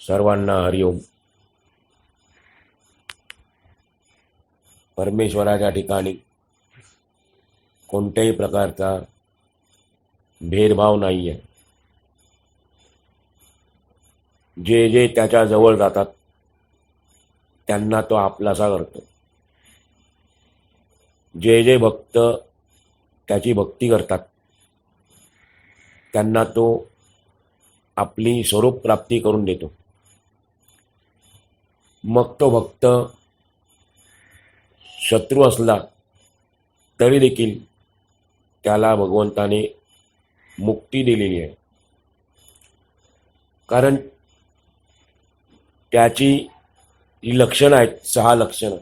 सर्वांना हरिओम. परमेश्वराच्या ठिकाणी कोणत्याही प्रकारचा भेदभाव नाही आहे. जे जे त्याच्या जवळ जातात त्यांना तो आपलासा करतो. जे जे भक्त त्याची भक्ती करतात त्यांना तो आपली स्वरूप प्राप्ती करून देतो. मग तो भक्त शत्रू असला तरी देखील त्याला भगवंताने मुक्ती दिलेली आहे. कारण त्याची ही लक्षणं आहेत, 6 लक्षणं,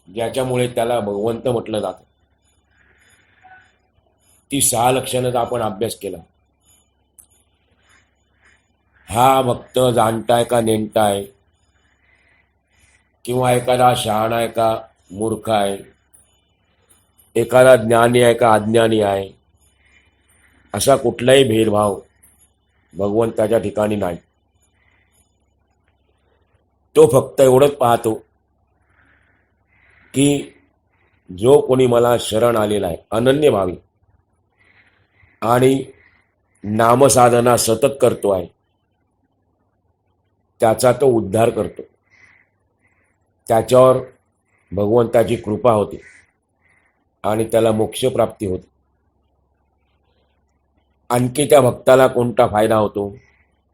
ज्याच्यामुळे त्याला भगवंत म्हटलं जातं. ती 6 लक्षणाचा आपण अभ्यास केला. हा भक्त जाणताय का नेणताय, किंवा एखादा शहाणा आहे का मूर्ख आहे, एखादा ज्ञानी आहे का अज्ञानी आहे, असा कुठलाही भेदभाव भगवंताच्या ठिकाणी नाही. तो फक्त एवढंच पाहतो की जो कोणी मला शरण आलेला आहे अनन्य भावी आणि नामसाधना सतत करतो आहे, त्याचा तो उद्धार करतो. त्याच्यावर भगवंताची कृपा होते आणि त्याला मोक्षप्राप्ती होते. आणखी त्या भक्ताला कोणता फायदा होतो,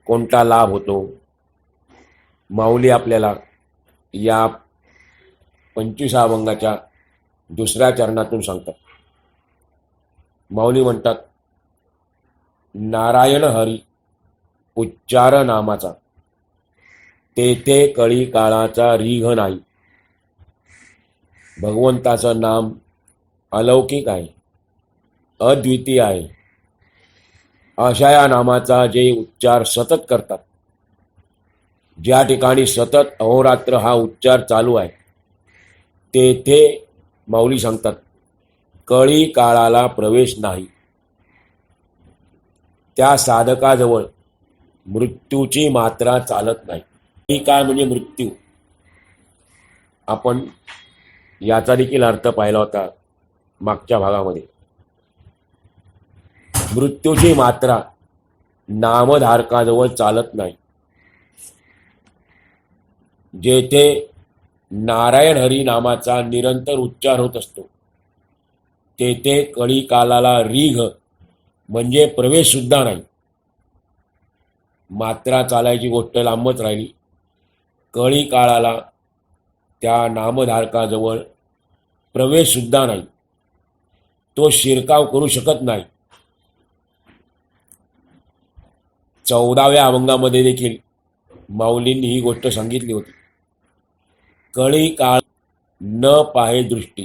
कोणता लाभ होतो, माऊली आपल्याला या 25 अभंगाच्या 2ऱ्या चरणातून सांगतात. माऊली म्हणतात, नारायण हरी उच्चार नामाचा, तेथे कळी काळाचा रीघ नाही. भगवंताचं नाम अलौकिक आहे, अद्वितीय आहे. अशा या नामाचा जे उच्चार सतत करतात, ज्या ठिकाणी सतत अहोरात्र हा उच्चार चालू आहे, तेथे माऊली सांगतात कळी काळाला प्रवेश नाही. त्या साधकाजवळ मृत्यूची मात्रा चालत नाही. ही काय म्हणजे मृत्यू, आपण याचा देखील अर्थ पाहिला होता मागच्या भागामध्ये. मृत्यूची मात्रा नामधारकाजवळ चालत नाही. जेथे नारायण हरी नामाचा निरंतर उच्चार होत असतो, तेथे कळी कालाला रीघ म्हणजे प्रवेश सुद्धा नाही. मात्रा चालायची गोष्ट लांबच राहिली, कळी काळाला त्या नामधारकाजवळ प्रवेश सुद्धा नाही. तो शिरकाव करू शकत नाही. 14व्या अभंगामध्ये देखील माऊलींनी ही गोष्ट सांगितली होती. कळी काळ न पाहे दृष्टी.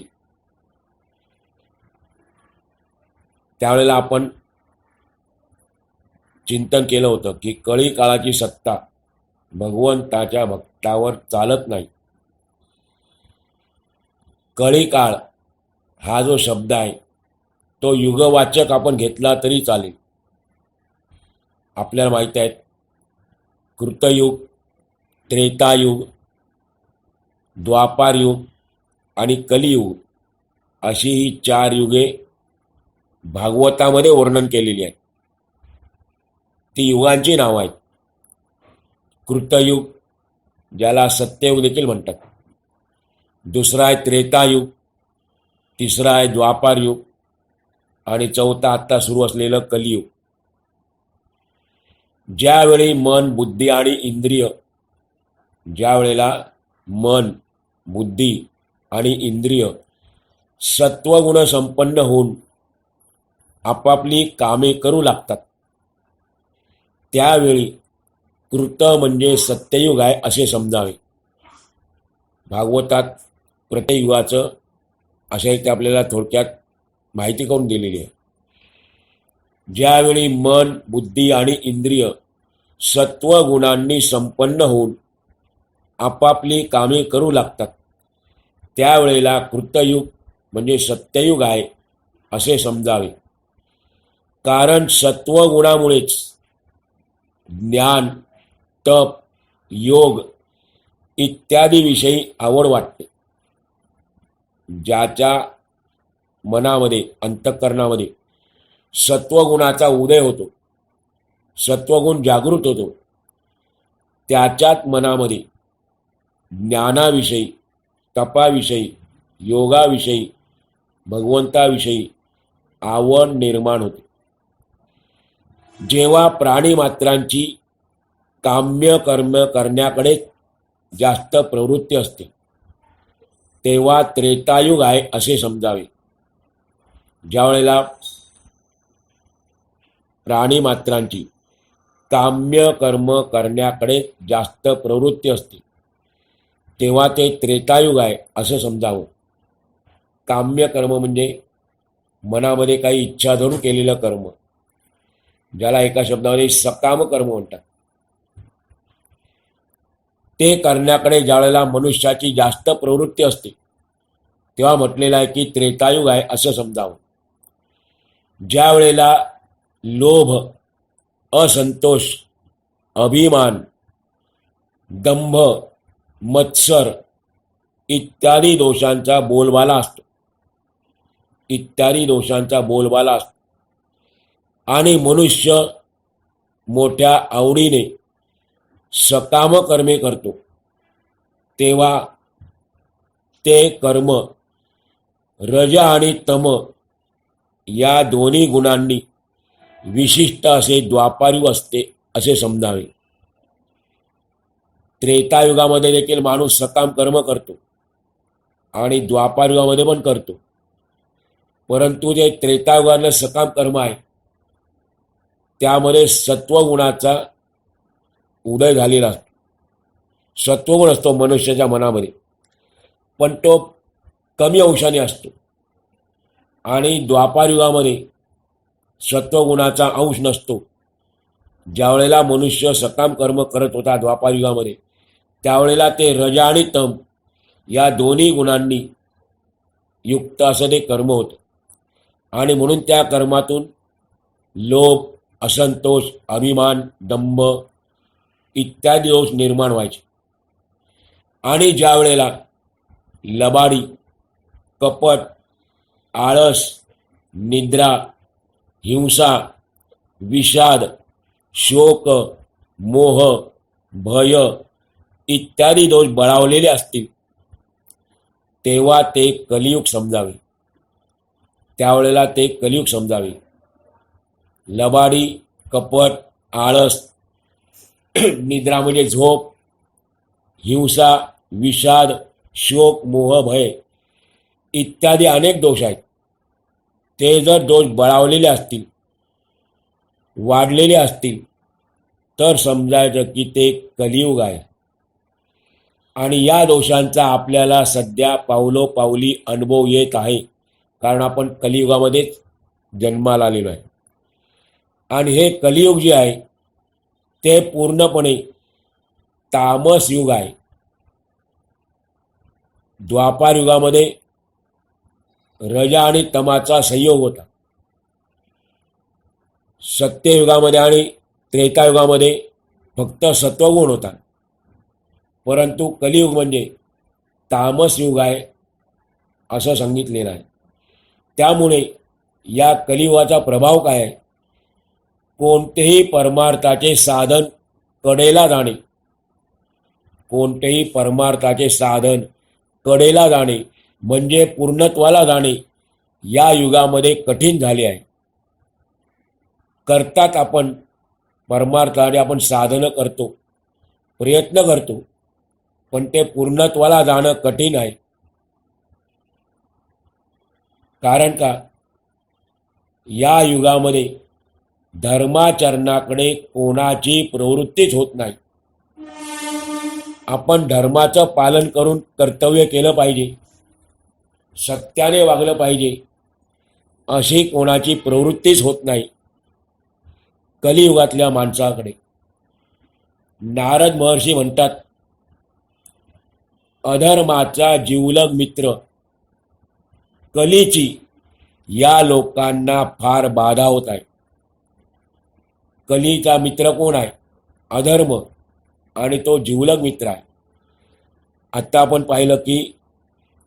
त्यावेळेला आपण चिंतन केलं होतं की कळी काळाची सत्ता भगवंताच्या भक्तावर चालत नाही. कळी काळ हा जो शब्द आहे तो युगवाचक आपण घेतला तरी चालेल. आपल्याला माहिती आहे, कृतयुग, त्रेतायुग, द्वापार युग आणि कलियुग अशी ही 4 युगे भागवतामध्ये वर्णन केलेली आहेत. ती युगांची नावं आहेत. कृतयुग, ज्याला सत्ययुग देखील म्हणतात, दुसरा आहे त्रेतायुग, तिसरा आहे द्वापार युग आणि चौथा आत्ता सुरू असलेलं कलियुग. ज्यावेळी मन, बुद्धी आणि इंद्रिय, ज्या वेळेला मन, बुद्धी आणि इंद्रिय सत्वगुण संपन्न होऊन आपापली कामे करू लागतात, त्यावेळी कृत म्हणजे सत्ययुग आहे असे समजावे. भागवतात प्रत्येक युगाचं अशा इथे आपल्याला थोडक्यात माहिती करून दिलेली आहे. ज्यावेळी मन, बुद्धी आणि इंद्रिय सत्वगुणांनी संपन्न होऊन आपापली कामे करू लागतात, त्यावेळेला कृतयुग म्हणजे सत्ययुग आहे असे समजावे. कारण सत्वगुणामुळेच ज्ञान, तप, योग इत्यादी विषयी आवड वाटते. ज्याच्या मनामध्ये, अंतःकरणामध्ये सत्वगुणाचा उदय होतो, सत्वगुण जागृत होतो, त्याच्याच मनामध्ये ज्ञानाविषयी, तपाविषयी, योगाविषयी, भगवंताविषयी आवड निर्माण होते. जेव्हा प्राणी मात्रांची काम्य कर्म करण्याकडे जास्त प्रवृत्ती असते तेव्हा त्रेतायुग आहे असे समजावे. ज्यावेळेला प्राणी मात्रांची काम्य कर्म करण्याकडे जास्त प्रवृत्ती असते तेव्हा ते त्रेतायुग आहे असं समजावं. काम्य कर्म म्हणजे मनामध्ये काही इच्छा धरून केलेलं कर्म, ज्याला एका शब्दामध्ये सकाम कर्म म्हणतात. ते करण्याकडे ज्यावेळेला मनुष्याची जास्त प्रवृत्ती असते तेव्हा म्हटलेलं आहे की त्रेतायुग आहे असं समजावं. ज्या वेळेला लोभ, असंतोष, अभिमान, दंभ, मत्सर इत्यादी दोषांचा बोलबाला असतो, आणि मनुष्य मोठ्या आवडीने सकाम कर्मे करतो तेव्हा ते कर्म रज आणि तम या दोन्ही गुणांनी विशिष्ट असे द्वापारयुग असते असे समजावे. त्रेतायुगामध्ये देखील माणूस सकाम कर्म करतो आणि द्वापारयुगामध्ये पण करतो, परंतु जे त्रेतायुगातलं सकाम कर्म आहे त्यामध्ये सत्वगुणाचा उदय झालेला असतो. सत्वगुण असतो मनुष्याच्या मनामध्ये, पण तो कमी अंशाने असतो. आणि द्वापारयुगामध्ये सत्वगुणाचा अंश नसतो. ज्यावेळेला मनुष्य सकाम कर्म करत होता द्वापारयुगामध्ये त्यावेळेला ते रज आणि तम या दोन्ही गुणांनी युक्त असं ते कर्म होतं, आणि म्हणून त्या कर्मातून लोभ, असंतोष, अभिमान, दंभ इत्यादी दोष निर्माण व्हायचे. आणि ज्या वेळेला लबाडी, कपट, आळस, निद्रा, हिंसा, विषाद, शोक, मोह, भय इत्यादी दोष बळावलेले असतील तेव्हा ते कलियुग समजावे. त्यावेळेला ते कलियुग समजावे. लबाडी, कपट, आळस, निद्रा म्हणजे झोप, हिंसा, विषाद, शोक, मोह, भय इत्यादी अनेक दोष आहेत. ते जर दोष बळावलेले असतील, वाढलेले असतील तर समजायचं की ते कलियुग आहे. आणि या दोषांचा आपल्याला सध्या पावलोपावली अनुभव येत आहे, कारण आपण कलियुगामध्येच जन्माला आलेलो आहे. आणि हे कलियुग जे आहे ते पूर्णपणे तामस युग आहे. द्वापार युगामध्ये रज आणि तमाचा संयोग होता. सत्ययुगामध्ये आणि त्रेतायुगामध्ये फक्त सत्वगुण होता. परंतु कलियुग म्हणजे तामस युग आहे असं सांगितलेलं आहे. त्यामुळे या कलियुगाचा प्रभाव काय आहे? कोणतेही परमार्थाचे साधन कडेला जाणे, कोणतेही परमार्थाचे साधन कडेला जाणे म्हणजे पूर्णत्वाला जाणे या युगामध्ये कठीण झाले आहे. करतात आपण परमार्थाने, आपण साधनं करतो, प्रयत्न करतो, पण ते पूर्णत्वाला जाणं कठीण आहे. कारण का? या युगामध्ये धर्माचरणाकडे कोणाची प्रवृत्तीच होत नाही. आपण धर्माचं पालन करून कर्तव्य केलं पाहिजे, सत्याने वागलं पाहिजे अशी कोणाची प्रवृत्तीच होत नाही कलियुगातल्या माणसाकडे. नारद महर्षी म्हणतात, अधर्माचा जीवलग मित्र कलीची या लोकांना फार बाधा होत आहे. कलीचा मित्र कोण आहे? अधर्म. आणि तो जिवलग मित्र आहे. आत्ता आपण पाहिलं की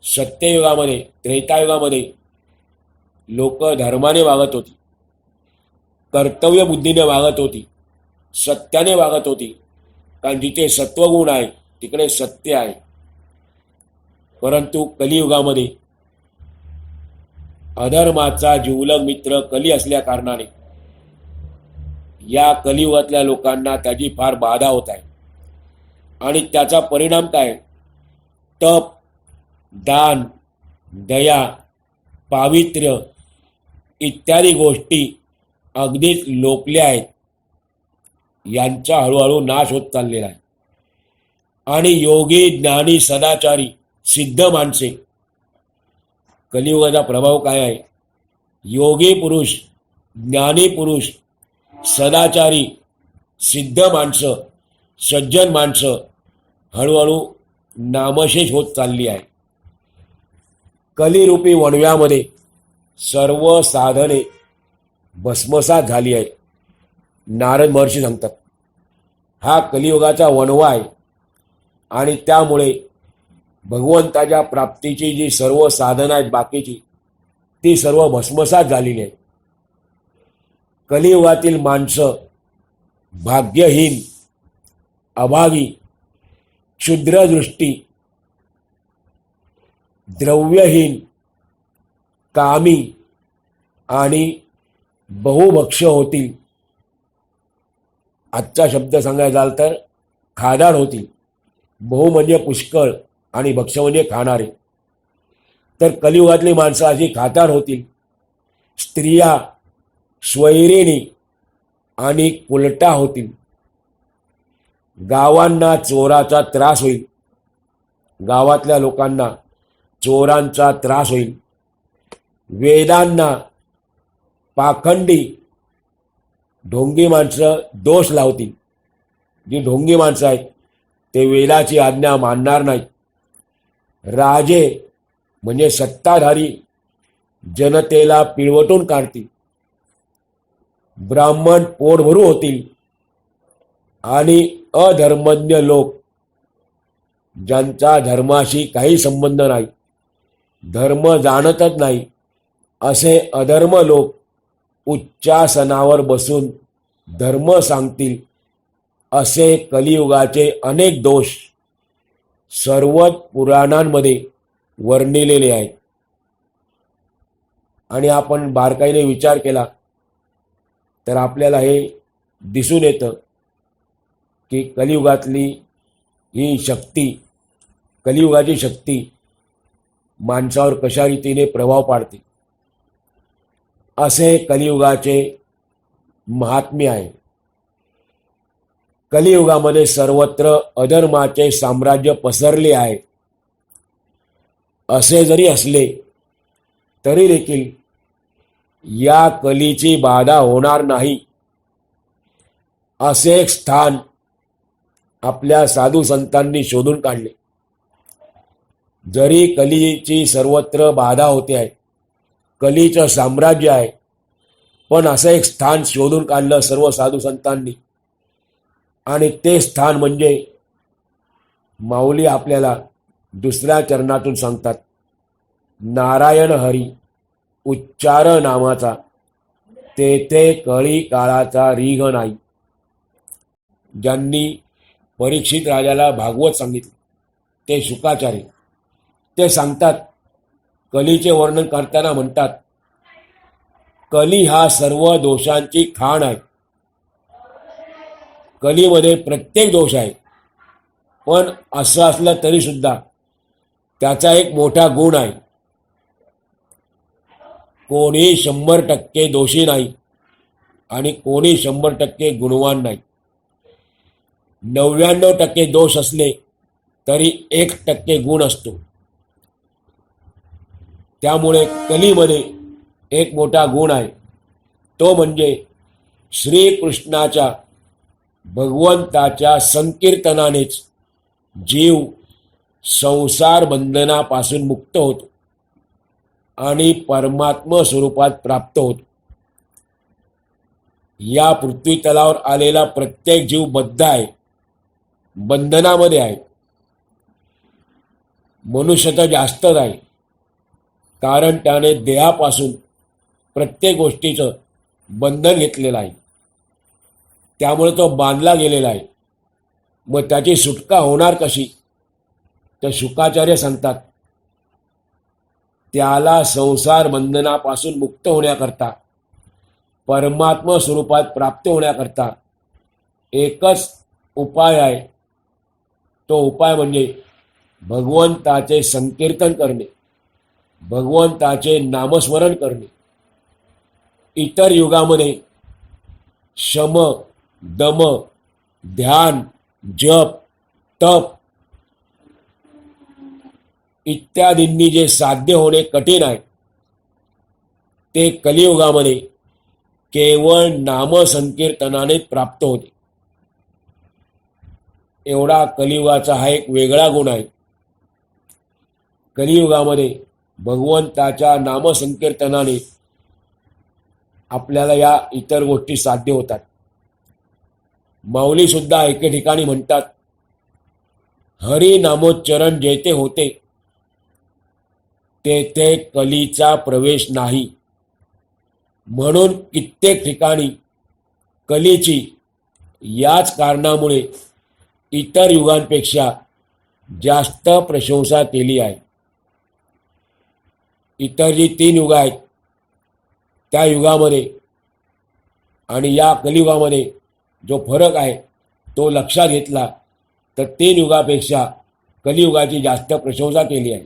सत्ययुगामध्ये, त्रेतायुगामध्ये लोक धर्माने वागत होती, कर्तव्य बुद्धीने वागत होती, सत्याने वागत होती. कारण जिथे सत्वगुण आहे तिकडे सत्य आहे. परंतु कलियुगामध्ये अधर्माचा जिवलग मित्र कली असल्या कारणाने या कलियुगातल्या लोकांना त्याची फार बाधा होत आहे. आणि त्याचा परिणाम काय? तप, दान, दया, पावित्र्य इत्यादी गोष्टी अगदीच लोकल्या आहेत. यांचा हळूहळू नाश होत चाललेला आहे. आणि योगी, ज्ञानी, सदाचारी, सिद्ध माणसे, कलियुगाचा प्रभाव काय आहे? योगी पुरुष, ज्ञानी पुरुष, सदाचारी, सिद्ध माणसं, सज्जन माणसं हळूहळू नामशेष होत चालली आहे. कलिरूपी वणव्यामध्ये सर्व साधने भस्मसात झाली आहे. नारद महर्षी सांगतात हा कलियुगाचा वणवा आहे. आणि त्यामुळे भगवंताच्या प्राप्तीची जी सर्व साधनं आहेत बाकीची, ती सर्व भस्मसात झालेली आहे. कलियुगातील माणसं भाग्यहीन, अभावी, क्षुद्रदृष्टी, द्रव्यहीन, कामी आणि बहुभक्ष होतील. आजचा शब्द सांगायचा झाला तर खादाड होतील. बहु म्हणजे पुष्कळ आणि भक्ष म्हणजे खाणारे. तर कलियुगातली माणसं अशी खाताड होतील. स्त्रिया स्वैरिणी आणि कुलटा होतील. गावांना चोराचा त्रास होईल. गावातल्या लोकांना चोरांचा त्रास होईल. वेदांना पाखंडी ढोंगी माणसं दोष लावतील. जी ढोंगी माणसं आहेत ते वेदाची आज्ञा मानणार नाहीत. राजे म्हणजे सत्ताधारी जनतेला पिळवटून काढतील. ब्राह्मण पोटभरू होतील. आणि अधर्मज्ञ लोक, ज्यांचा धर्माशी काही संबंध नाही, धर्म जाणतच नाही, असे अधर्म लोक उच्चासनावर बसून धर्म सांगतील. असे कलियुगाचे अनेक दोष सर्व पुराणांमध्ये वर्णिलेले आहेत. आणि आपण बारकाईने विचार केला तर आपल्याला हे दिसून येतं की कलियुगातली ही शक्ती, कलियुगाची शक्ती माणसावर कशा रीतीने प्रभाव पाडते. असे कलियुगाचे महात्म्य आहे. कलियुगामध्ये सर्वत्र अधर्माचे साम्राज्य पसरले आहे. असे जरी असले तरी देखील या कलीची बाधा होणार नाही असे एक स्थान आपल्या साधू संतांनी शोधून काढले. जरी कलीची सर्वत्र बाधा होते आहे, कलीचं साम्राज्य आहे, पण असं एक स्थान शोधून काढलं सर्व साधू संतांनी. आणि ते स्थान म्हणजे माऊली आपल्याला दुसऱ्या चरणातून सांगतात, नारायण हरी उच्चार नामाचा, तेथे कळी काळाचा रीघ नाही. ज्यांनी परीक्षित राजाला भागवत सांगितले ते शुकाचार्य, ते सांगतात, कलीचे वर्णन करताना म्हणतात, कली हा सर्व दोषांची खाण आहे. कलीमध्ये प्रत्येक दोष आहे. पण असं असलं तरी सुद्धा त्याचा एक मोठा गुण आहे. कोणी 100% दोषी नाही आणि कोणी 100% गुणवान नाही. 99% दोष असले तरी 1% गुण असतो. त्यामुळे कलीमध्ये एक मोठा गुण आहे. तो म्हणजे श्रीकृष्णाच्या, भगवंताच्या संकीर्तनानेच जीव संसार बंधनापासून मुक्त होतो आणि परमात्म स्वरूपात प्राप्त होतो. या पृथ्वी तलावर आलेला प्रत्येक जीव बद्ध आहे. बंधनामध्ये आहे. मनुष्य तर जास्तच आहे, कारण त्याने देहापासून प्रत्येक गोष्टीचं बंधन घेतलेलं आहे. त्यामुळे तो बांधला गेलेला आहे. मग त्याची सुटका होणार कशी? तर शुकाचार्य सांगतात, त्याला संसार बंधनापासून मुक्त होण्याकरता, परमात्मा स्वरूपात प्राप्त होण्याकरता एकच उपाय आहे. तो उपाय म्हणजे भगवंताचे संकीर्तन करणे, भगवंताचे नामस्मरण करणे. इतर युगामध्ये शम, दम, ध्यान, जप, तप इत्यादींनी जे साध्य होणे कठीण आहे, ते कलियुगामध्ये केवळ नामसंकीर्तनाने प्राप्त होते. एवढा कलियुगाचा हा एक वेगळा गुण आहे. कलियुगामध्ये भगवंताच्या नामसंकीर्तनाने आपल्याला या इतर गोष्टी साध्य होतात. माऊली सुद्धा एके ठिकाणी म्हणतात, हरी नामोच्चरण जेथे होते तेथे कलीचा प्रवेश नाही. म्हणून कित्येक ठिकाणी कलीची याच कारणामुळे इतर युगांपेक्षा जास्त प्रशंसा केली आहे. इतर जी 3 युग आहेत त्या युगामध्ये आणि या कलियुगामध्ये जो फरक आहे तो लक्षात घेतला तर 3 युगापेक्षा कलियुगाची जास्त प्रशंसा केली आहे.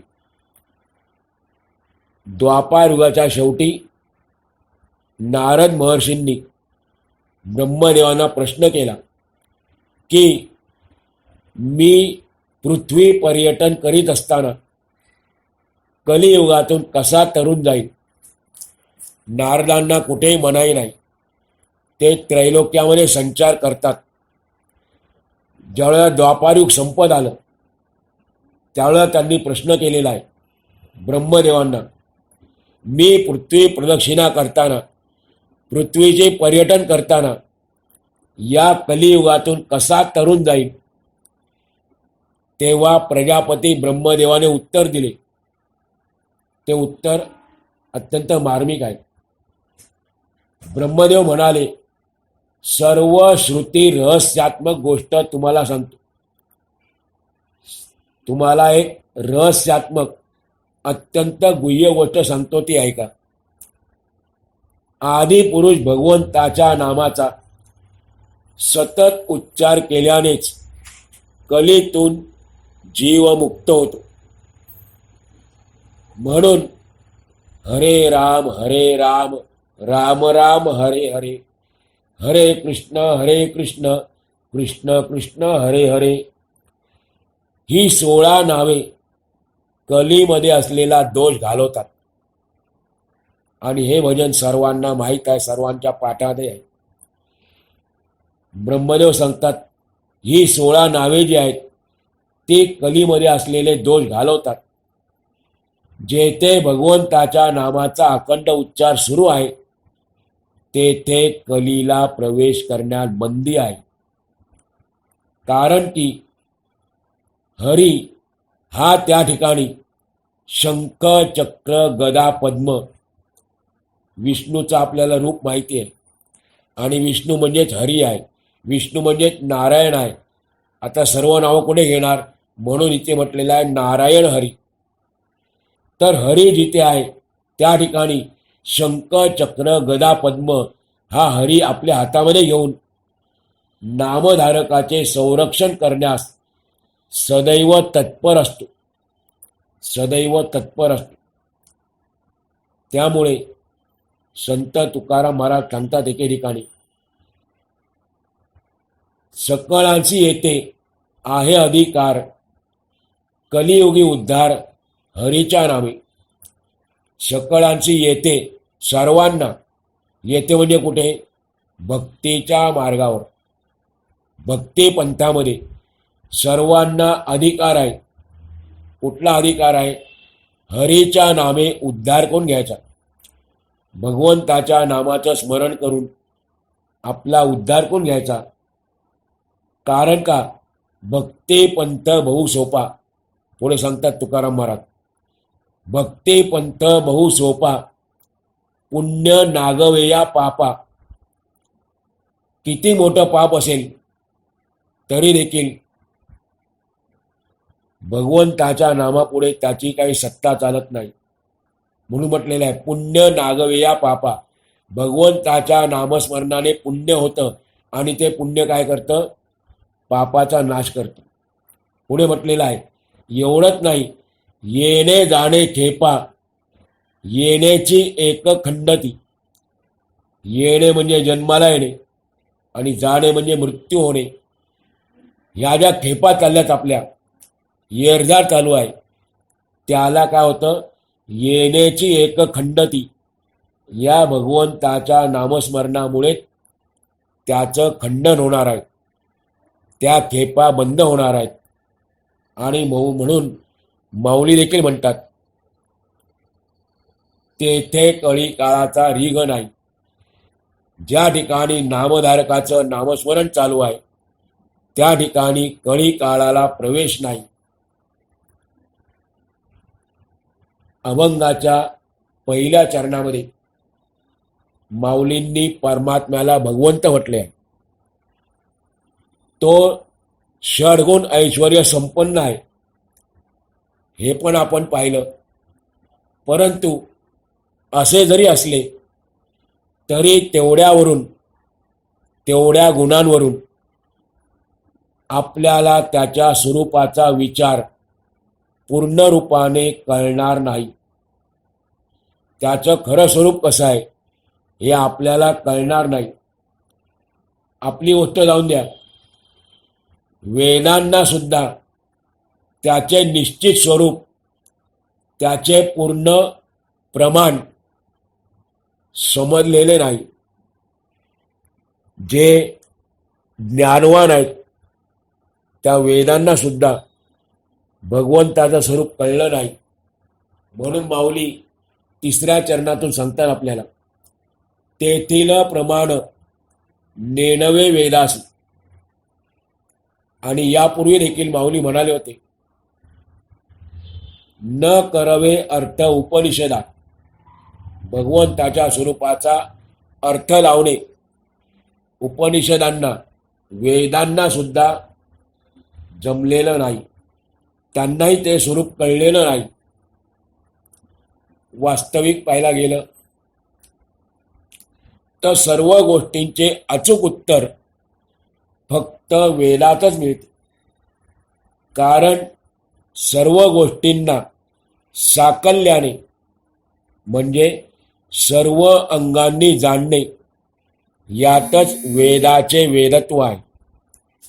द्वापार युगाच्या शेवटी नारद महर्षींनी ब्रह्मदेवांना प्रश्न केला की मी पृथ्वी पर्यटन करीत असताना कलियुगातून कसा तरुण जाईल. नारदांना कुठेही मनाई नाही, ते त्रैलोक्यामध्ये संचार करतात. ज्यावेळेला द्वापारयुग संपत आलं त्यावेळेला त्यांनी प्रश्न केलेला आहे ब्रह्मदेवांना, मी पृथ्वी प्रदक्षिणा करताना, पृथ्वीचे पर्यटन करताना या कलियुगातून कसा तरुण जाईल. तेव्हा प्रजापती ब्रह्मदेवाने उत्तर दिले. ते उत्तर अत्यंत मार्मिक आहे. ब्रह्मदेव म्हणाले, सर्व श्रुती रहस्यात्मक गोष्ट तुम्हाला सांगतो. तुम्हाला एक रहस्यात्मक अत्यंत गुह्य गोष्ट सांगतो, ती ऐका. आदि पुरुष भगवंताच्या नामाचा सतत उच्चार केल्यानेच कलीतून जीव मुक्त होतो. म्हणून हरे राम राम राम हरे हरे, हरे कृष्ण कृष्ण कृष्ण हरे हरे ही 16 नावे कलीमध्ये असलेला दोष घालवतात. आणि हे भजन सर्वांना माहीत आहे, सर्वांच्या पाठात आहे. ब्रह्मदेव सांगतात, ही 16 नावे जी आहेत ती कलीमध्ये असलेले दोष घालवतात. जेथे भगवंताच्या नामाचा अखंड उच्चार सुरू आहे तेथे कलीला प्रवेश करण्यात बंदी आहे. कारण की हरी हा त्या ठिकाणी शंख, चक्र, गदा, पद्म विष्णूचं आपल्याला रूप माहिती आहे. आणि विष्णू म्हणजेच हरी आहे, विष्णू म्हणजेच नारायण आहे. आता सर्व नावं कुठे घेणार, म्हणून इथे म्हटलेलं आहे नारायण हरी. तर हरी जिथे आहे त्या ठिकाणी शंख, चक्र, गदा, पद्म हा हरी आपल्या हातामध्ये घेऊन नामधारकाचे संरक्षण करण्यास सदैव तत्पर असतो, सदैव तत्पर असतो. त्यामुळे संत तुकाराम महाराज सांगतात एके ठिकाणी, सकळांची येते आहे अधिकार, कलियुगी उद्धार हरीच्या नामे. सकळांची येते, सर्वांना येते म्हणजे कुठे, भक्तीच्या मार्गावर, भक्ती पंथामध्ये सर्वांना अधिकार आहे. कुठला अधिकार आहे, हरीच्या नामे उद्धार करून घ्यायचा. भगवंताच्या नामाचं स्मरण करून आपला उद्धार करून घ्यायचा. कारण का, भक्ती पंथ बहु सोपा. पुढे सांगतात तुकाराम महाराज, भक्ती पंथ बहु सोपा, पुण्य नागवेया पापा. किती मोठं पाप असेल तरी देखील भगवंताच्या नामापुढे त्याची काही सत्ता चालत नाही. म्हणून म्हटलेलं आहे पुण्य नागवेया पापा. भगवंताच्या नामस्मरणाने पुण्य होतं आणि ते पुण्य काय करतं? पापाचा नाश करतं. पुढे म्हटलेलं आहे एवढंच नाही, येणे जाणे खेपा, येण्याची एक खंडती. येणे म्हणजे जन्माला येणे आणि जाणे म्हणजे मृत्यू होणे. ह्या ज्या खेपा चालल्यात आपल्या, येरझार चालू आहे, त्याला काय होतं? येण्याची एक खंडती. या भगवंताच्या नामस्मरणामुळे त्याचं खंडन होणार आहे, त्या खेपा बंद होणार आहेत. आणि म्हणून माऊली देखील म्हणतात तेथे कळी काळाचा रीग नाही. ज्या ठिकाणी नामधारकाचं नामस्मरण चालू आहे त्या ठिकाणी कळी काळाला प्रवेश नाही. अभंगाच्या पहिल्या चरणामध्ये माऊलींनी परमात्म्याला भगवंत म्हटले आहे. तो षडगुण ऐश्वर्य संपन्न आहे, हे पण आपण पाहिलं. परंतु असे जरी असले तरी तेवढ्या गुणांवरून आपल्याला त्याच्या स्वरूपाचा विचार पूर्ण रूपाने कळणार नाही. त्याचं खरं स्वरूप कसं आहे हे आपल्याला कळणार नाही. आपली गोष्ट जाऊन द्या, वेदांना सुद्धा त्याचे निश्चित स्वरूप, त्याचे पूर्ण प्रमाण समजलेले नाही. जे ज्ञानवान आहेत त्या वेदांना सुद्धा भगवंताचं स्वरूप कळलं नाही. म्हणून माऊली तिसऱ्या चरणातून सांगतात आपल्याला, तेथील प्रमाण नेणवे वेदासी. आणि यापूर्वी देखील माऊली म्हणाले होते, न करवे अर्थ उपनिषदा. भगवंताच्या स्वरूपाचा अर्थ लावणे उपनिषदांना, वेदांना सुद्धा जमलेलं नाही. त्यांनाही ते स्वरूप कळलेलं नाही. वास्तविक पाहायला गेलं तर सर्व गोष्टींचे अचूक उत्तर फक्त वेदातच मिळते. कारण सर्व गोष्टींना साकल्याने म्हणजे सर्व अंगांनी जाणणे, यातच वेदाचे वेदत्व आहे.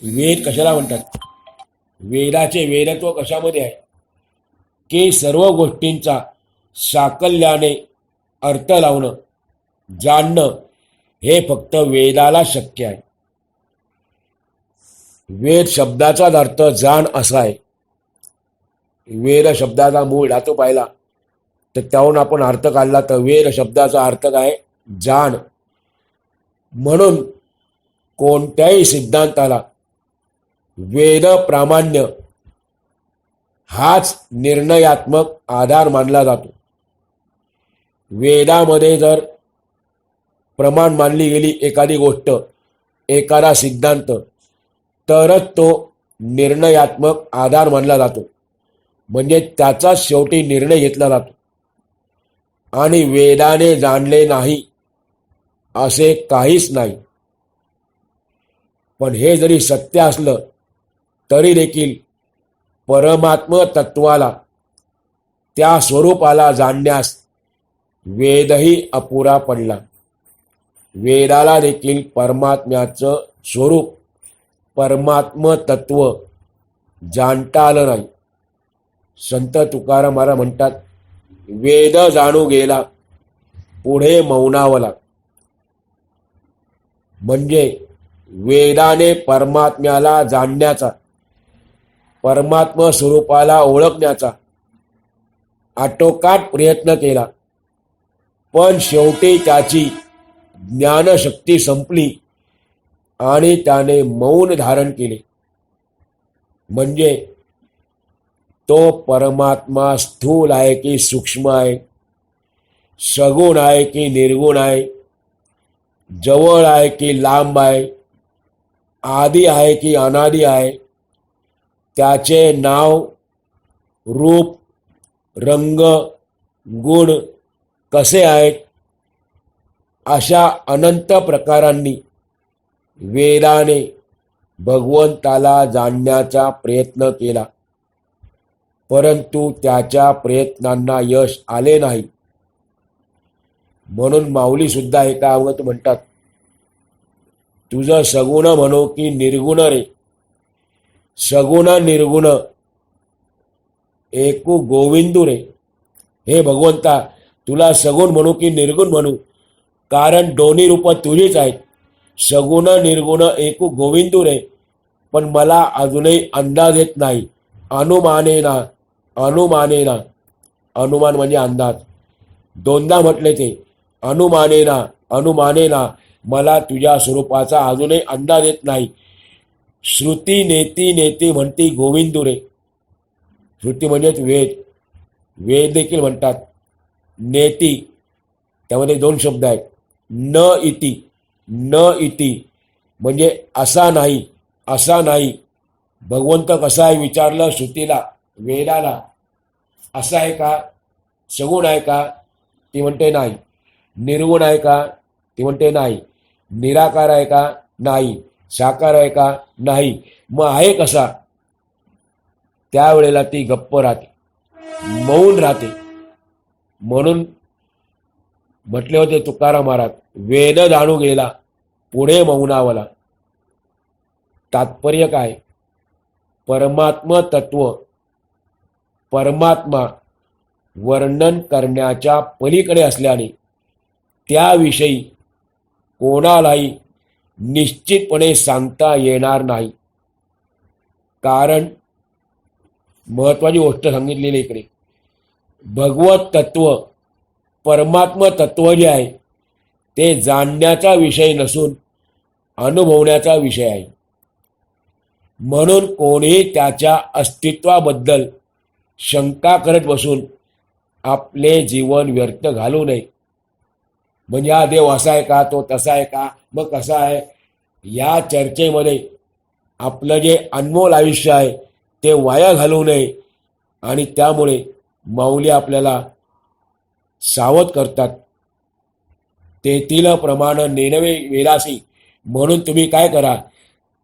वेद कशाला म्हणतात? वेदाचे वेदत्व कशामध्ये आहे की सर्व गोष्टींचा साकल्याने अर्थ लावणं, जाणणं हे फक्त वेदाला शक्य आहे. वेद शब्दाचाच अर्थ जाण असा आहे. वेद शब्दाचा मूळ धातू पाहिला तर त्याहून आपण अर्थ काढला तर वेद शब्दाचा अर्थ काय? जाण. म्हणून कोणत्याही सिद्धांताला वेद प्रामाण्य हाच निर्णयात्मक आधार मानला जातो. वेदामध्ये जर प्रमाण मानली गेली एखादी गोष्ट, एखादा सिद्धांत, तरच तो निर्णयात्मक आधार मानला जातो. म्हणजे त्याचा शेवटी निर्णय घेतला जातो. आणि वेदाने जाणले नाही असे काहीच नाही. पण हे जरी सत्य असलं तरी देखील परमात्म तत्वाला, त्या स्वरूपाला जाणण्यास वेदही अपुरा पडला. वेदाला देखील परमात्म्याचं स्वरूप, परमात्म तत्व जाणता आलं नाही. संत तुकाराम महाराज म्हणतात, वेद जाणू गेला पुढे मौनावला. म्हणजे वेदाने परमात्म्याला जाणण्याचा, परमात्म स्वरूपाला ओळखण्याचा आटोकाट प्रयत्न केला, पण शेवटी त्याची ज्ञानशक्ती संपली आणि त्याने मौन धारण केले. म्हणजे तो परमात्मा स्थूल आहे की सूक्ष्म आहे, सगुण आहे की निर्गुण आहे, जवळ आहे की लांब आहे, आदि आहे की अनादि आहे, त्याचे नाव, रूप, रंग, गुण कसे आहेत, अशा अनंत प्रकारांनी वेदाने भगवंताला जाणण्याचा प्रयत्न केला, परंतु त्याच्या प्रयत्नांना यश आले नाही. म्हणून माऊली सुद्धा एका अवगत म्हणतात, तुझं सगुण म्हणो की निर्गुण रे, सगुण निर्गुण एकू गोविंदू रे. हे भगवंता, तुला सगुण म्हणू की निर्गुण म्हणू, कारण दोन्ही रूप तुझीच आहेत. सगुण निर्गुण एकू गोविंदू रे, पण मला अजूनही अंदाज येत नाही. अनुमानेना, अनुमानेना, अनुमान म्हणजे अंदाज, दोनदा म्हटले ते. अनुमानेना, अनुमानेना, मला तुझ्या स्वरूपाचा अजूनही अंदाज येत नाही. श्रुती नेती नेती म्हणती गोविंदू रे. श्रुती म्हणजेच वेद, वेद देखील म्हणतात. नेती, त्यामध्ये दोन शब्द आहेत. न इति, न इति म्हणजे असा नाही, असा नाही. भगवंत कसा आहे विचारलं श्रुतीला, वेदाला, असा आहे का, सगुण आहे का, ती म्हणते नाही. निर्गुण आहे का, ती म्हणते नाही. निराकार आहे का, नाही. साकार आहे का, नाही. मग आहे कसा, त्यावेळेला ती गप्प राहते, मौन राहते. म्हणून म्हटले होते तुकाराम महाराज, वेद जाणू गेला पुढे मौनावला. तात्पर्य काय, परमात्म तत्व, परमात्मा वर्णन करण्याच्या पलीकडे असल्याने त्याविषयी कोणालाही निश्चितपणे सांगता येणार नाही. कारण महत्वाची गोष्ट सांगितलेली इकडे, भगवत तत्व, परमात्म तत्व जे आहे ते जाणण्याचा विषय नसून अनुभवण्याचा विषय आहे. म्हणून कोणीही त्याच्या अस्तित्वाबद्दल शंका करत बसून आपले जीवन व्यर्थ घालू नये. म्हणजे हा देव असा आहे का, तो तसा आहे का, मग कसा आहे, या चर्चेमध्ये आपलं जे अनमोल आयुष्य आहे ते वाया घालवू नये. आणि त्यामुळे माऊली आपल्याला सावध करतात. तेथील प्रमाण नेनवे वेदासी, म्हणून तुम्ही काय करा,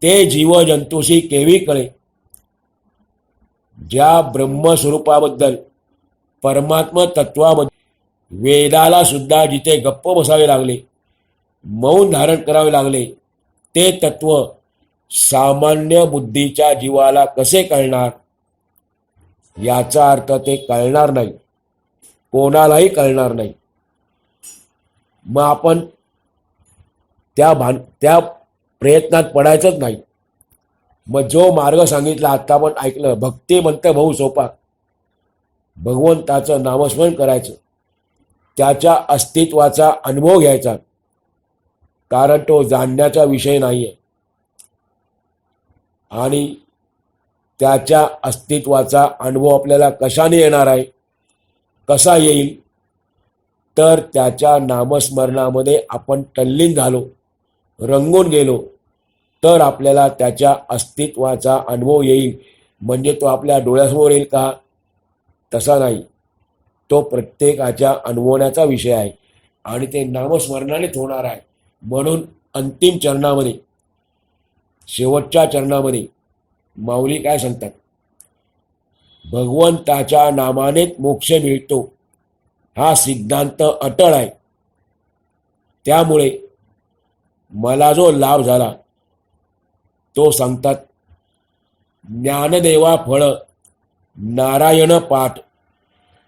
ते जीवजंतूशी केवी कळे. ज्या ब्रह्मस्वरूपाबद्दल, परमात्म तत्वाबद्दल वेदाला सुद्धा जिथे गप्प बसावे लागले, मौन धारण करावे लागले, ते तत्व सामान्य बुद्धीच्या जीवाला कसे कळणार. याचा अर्थ ते कळणार नाही, कोणालाही कळणार नाही. मग आपण त्या प्रयत्नात पडायचंच नाही. मग जो मार्ग सांगितला आता आपण ऐकलं, भक्ती म्हणतं भाऊ सोपा, भगवंताचं नामस्मरण करायचं, त्याच्या अस्तित्वाचा अनुभव घ्यायचा, कारण तो जाणण्याचा विषय नाही आहे. आणि त्याच्या अस्तित्वाचा अनुभव आपल्याला कशाने येणार आहे, कसा येईल, तर त्याच्या नामस्मरणामध्ये आपण तल्लीन झालो, रंगून गेलो, तर आपल्याला त्याच्या अस्तित्वाचा अनुभव येईल. म्हणजे तो आपल्या डोळ्यासमोर येईल का, तसा नाही. तो प्रत्येकाच्या अनुभवण्याचा विषय आहे आणि ते नामस्मरणानेच होणार आहे. म्हणून अंतिम चरणामध्ये, शेवटच्या चरणामध्ये माऊली काय सांगतात, भगवंताच्या नामानेच मोक्ष मिळतो हा सिद्धांत अटळ आहे. त्यामुळे मला जो लाभ झाला तो सांगतात, ज्ञानदेवा फळ नारायण पाठ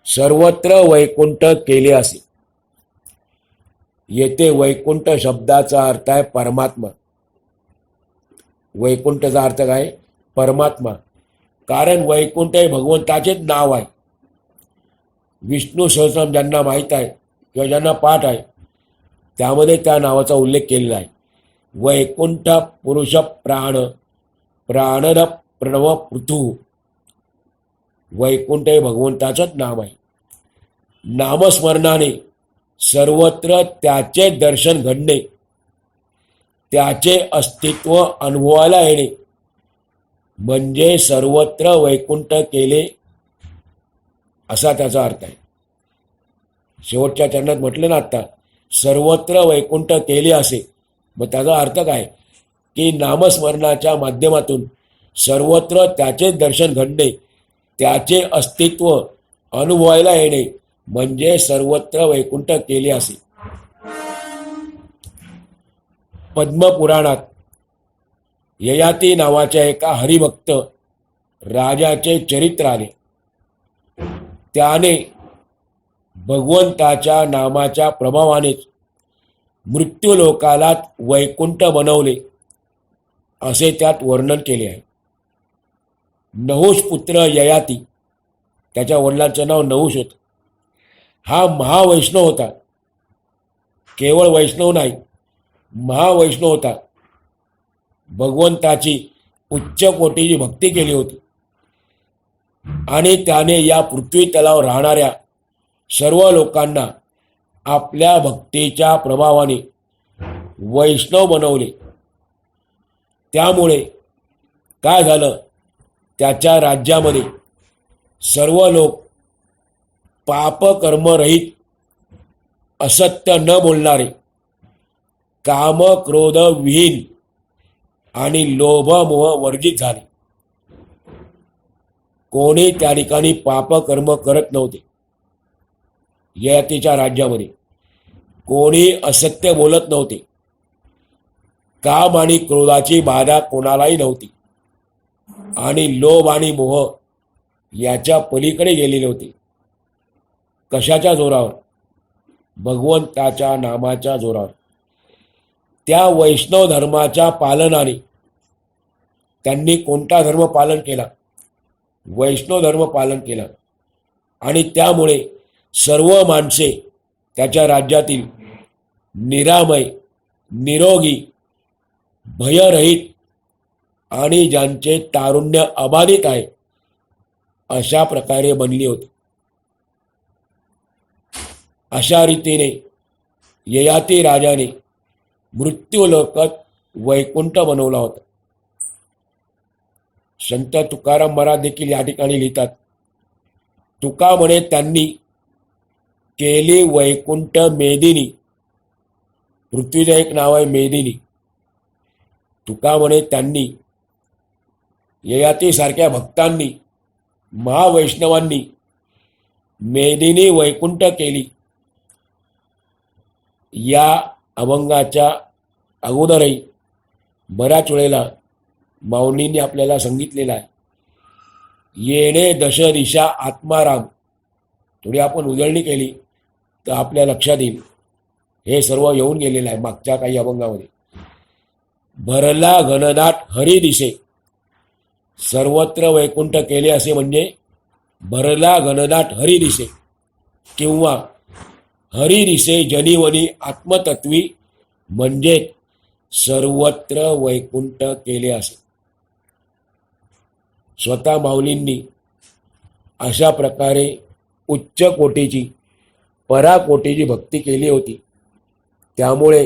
सर्वत्र वैकुंठ केले असे. येथे वैकुंठ शब्दाचा अर्थ आहे परमात्मा. वैकुंठचा अर्थ काय, परमात्मा. कारण वैकुंठ हे भगवंताचेच नाव आहे. विष्णू सहस्रनाम ज्यांना माहीत आहे किंवा ज्यांना पाठ आहे त्यामध्ये त्या नावाचा उल्लेख केलेला आहे. वैकुंठ पुरुष प्राण, प्राणद प्रणव पृथू. वैकुंठ हे भगवंताचंच नाम आहे. नामस्मरणाने सर्वत्र त्याचे दर्शन घडणे, त्याचे अस्तित्व अनुभवायला येणे म्हणजे सर्वत्र वैकुंठ केले असा त्याचा अर्थ आहे. शेवटच्या चरणात म्हटलं ना आता, सर्वत्र वैकुंठ केले असे. मग त्याचा अर्थ काय की नामस्मरणाच्या माध्यमातून सर्वत्र त्याचे दर्शन घडणे, त्याचे अस्तित्व अनुभवायला येणे म्हणजे सर्वत्र वैकुंठ केले असे. पद्मपुराणात ययाती नावाच्या एका हरिभक्त राजाचे चरित्र आले. त्याने भगवंताच्या नामाच्या प्रभावानेच मृत्यूलोकाला वैकुंठ बनवले असे त्यात वर्णन केले आहे. नहुष पुत्र ययाती, त्याच्या वडिलांचं नाव नहुष होतं. हा महावैष्णव होता. केवळ वैष्णव नाही, महावैष्णव होता. भगवंताची उच्च कोटीची भक्ती केली होती आणि त्याने या पृथ्वी तलावर राहणाऱ्या सर्व लोकांना आपल्या भक्तीच्या प्रभावाने वैष्णव बनवले. त्यामुळे काय झालं, त्याच्या राज्यामध्ये सर्व लोक पापकर्मरहित, असत्य न बोलणारे, काम क्रोध विहीन आणि लोभ मोह वर्जित झाले. कोणी त्या ठिकाणी पापकर्म करत नव्हते. ययातीच्या राज्यामध्ये कोणी असत्य बोलत नव्हते. काम आणि क्रोधाची बाधा कोणालाही नव्हती आणि लोभ आणि मोह याच्या पलीकडे गेलेले होते. कशाच्या जोरावर? भगवंताच्या नामाच्या जोरावर. त्या वैष्णव धर्माच्या पालनाने त्यांनी कोणता धर्म पालन केला? वैष्णव धर्म पालन केला. आणि त्यामुळे सर्व माणसे त्याच्या राज्यातील निरामय, निरोगी, भयरहित आणि ज्यांचे तारुण्य अबाधित आहे अशा प्रकारे बनली होती. अशा रीतीने ययाती राजाने मृत्यूलोकात वैकुंठ बनवला होता. संत तुकाराम महाराज देखील या ठिकाणी लिहितात, तुका म्हणे त्यांनी केली वैकुंठ मेदिनी. पृथ्वीचं एक नाव आहे मेदिनी. तुका म्हणे त्यांनी, ययाती सारख्या भक्तांनी, महावैष्णवांनी मेदिनी वैकुंठ केली. या अभंगाच्या अगोदरही बऱ्याच वेळेला माऊलींनी आपल्याला सांगितलेलं आहे, येणे दश दिशा आत्माराम. थोडी आपण उजळणी केली तर आपल्या लक्षात येईल हे सर्व येऊन गेलेलं आहे मागच्या काही अभंगामध्ये. भरला घनदाट हरी दिसे, सर्वत्र वैकुंठ केले असे म्हणजे भरला घनदाट हरी दिसे किंवा हरी दिसे जनिवनी आत्मतत्वी म्हणजे सर्वत्र वैकुंठ केले असे. स्वतः माऊलींनी अशा प्रकारे उच्च कोटीची, पराकोटीची भक्ती केली होती. त्यामुळे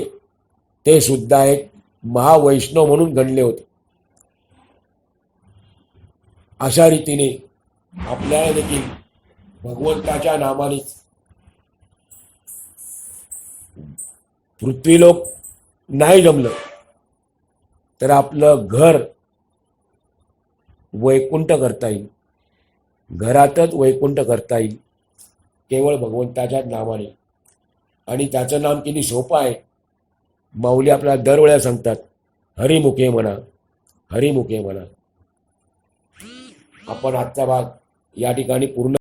ते सुद्धा एक महावैष्णव म्हणून गणले होते. अशा रीतीने आपल्याला देखील भगवंताच्या नामाने पृथ्वीलोक नाही जमलं तर आपलं घर वैकुंठ करता येईल. घरातच वैकुंठ करता येईल केवळ भगवंताच्या नामाने. आणि त्याचं नाम किती सोपं आहे. माऊली आपल्याला दरवेळेला सांगतात, हरिमुखे म्हणा, हरिमुखे म्हणा. आपण आजचा भाग या ठिकाणी पूर्ण